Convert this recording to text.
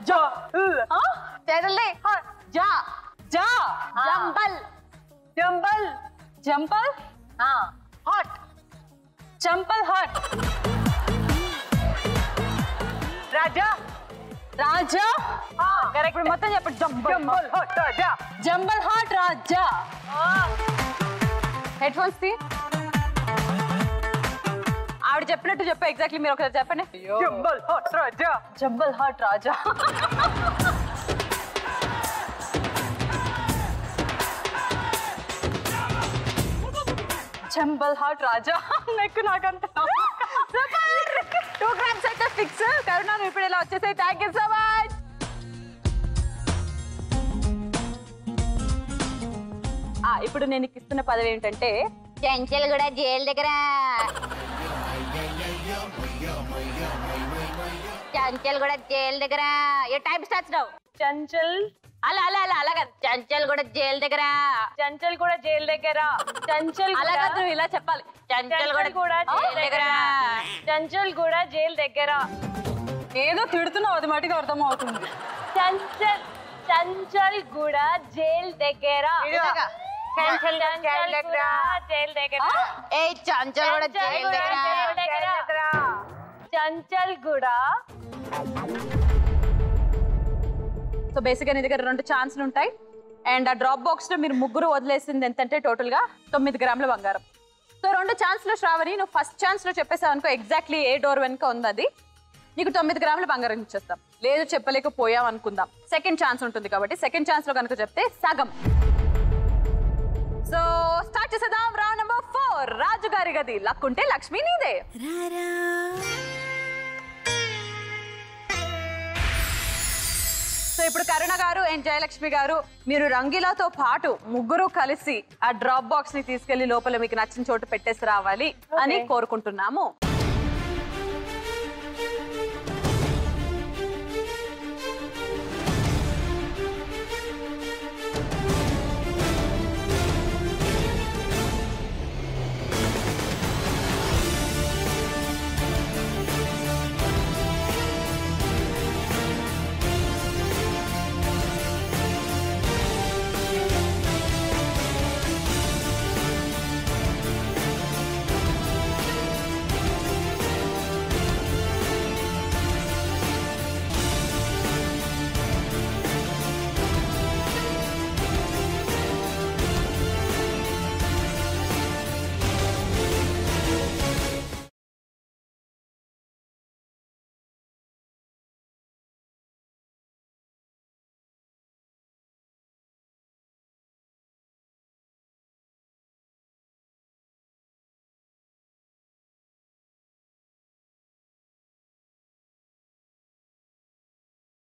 జా చేతుల్ని జా జా జంబల్ జంబల్ జంపల్ హాట్ జంపల్ హాట్ రాజా రాజా కరెక్ట్ ఇప్పుడు మొత్తం చెప్పండి జంబల్ హాట్ రాజా జంబల్ హాట్ రాజా హెడ్ ఫోన్స్ తీ ఆవిడ చెప్పినట్టు చెప్పా ఎగ్జాక్ట్లీ మీరు ఒకసారి చెప్పండి జంబల్ హాట్ రాజా జంబల్ హాట్ రాజా జంబల్ హాట్ రాజా నెక్ నాకంత సూపర్ 2 గ్రామ్స్ అయితే ఫిక్స్ కరుణ ఇప్పుడు ఇలా వచ్చేసాయి థ్యాంక్ యూ సో మచ్ ఇప్పుడు నేను ఇస్తున్న పదవి ఏంటంటే చెంచల్ కూడా జైలు దగ్గర చంచల్ కూడా జైలు దగ్గర ఏ టైం స్టార్ట్స్ నౌ చంచల్ అలా అలా అలా అలాగా చంచల్ కూడా జైలు దగ్గర చంచల్ కూడా జైలు దగ్గర చంచల్ అలాగా నువ్వు ఇలా చెప్పాలి చంచల్ కూడా జైలు దగ్గర చంచల్ కూడా జైలు దగ్గర ఏదో తిడుతున్నావు అది మటుకు అర్థం అవుతుంది చంచల్ చంచల్ కూడా జైలు దగ్గర చంచల్ కూడా జైలు దగ్గర ఏ చంచల్ కూడా జైలు దగ్గర చంచల్ కూడా సో బేసిక్గా నీ దగ్గర 2 ఛాన్స్లు ఉంటాయి అండ్ ఆ డ్రాప్ బాక్స్ లో మీరు ముగ్గురు వదిలేసింది ఎంతంటే టోటల్ గా 9 గ్రాముల బంగారం సో 2 ఛాన్స్లో శ్రావణి నువ్వు ఫస్ట్ ఛాన్స్ లో చెప్పేసావు అనుకో ఎగ్జాక్ట్లీ ఏ డోర్ వెనుక ఉంది అది నీకు 9 గ్రాముల బంగారం ఇచ్చేస్తాం లేదు చెప్పలేకపోయాం అనుకుందాం సెకండ్ ఛాన్స్ ఉంటుంది కాబట్టి సెకండ్ ఛాన్స్ లో కనుక చెప్తే సగం సో స్టార్ట్ చేసేద్దాం రౌండ్ నెంబర్ 4 రాజు గారి గది లక్ ఉంటే లక్ష్మి నీదే సో ఇప్పుడు కరుణ గారు అండ్ జయలక్ష్మి గారు మీరు రంగీలాతో పాటు ముగ్గురు కలిసి ఆ డ్రాప్ బాక్స్ ని తీసుకెళ్లి లోపల మీకు నచ్చిన చోటు పెట్టేసి రావాలి అని కోరుకుంటున్నాము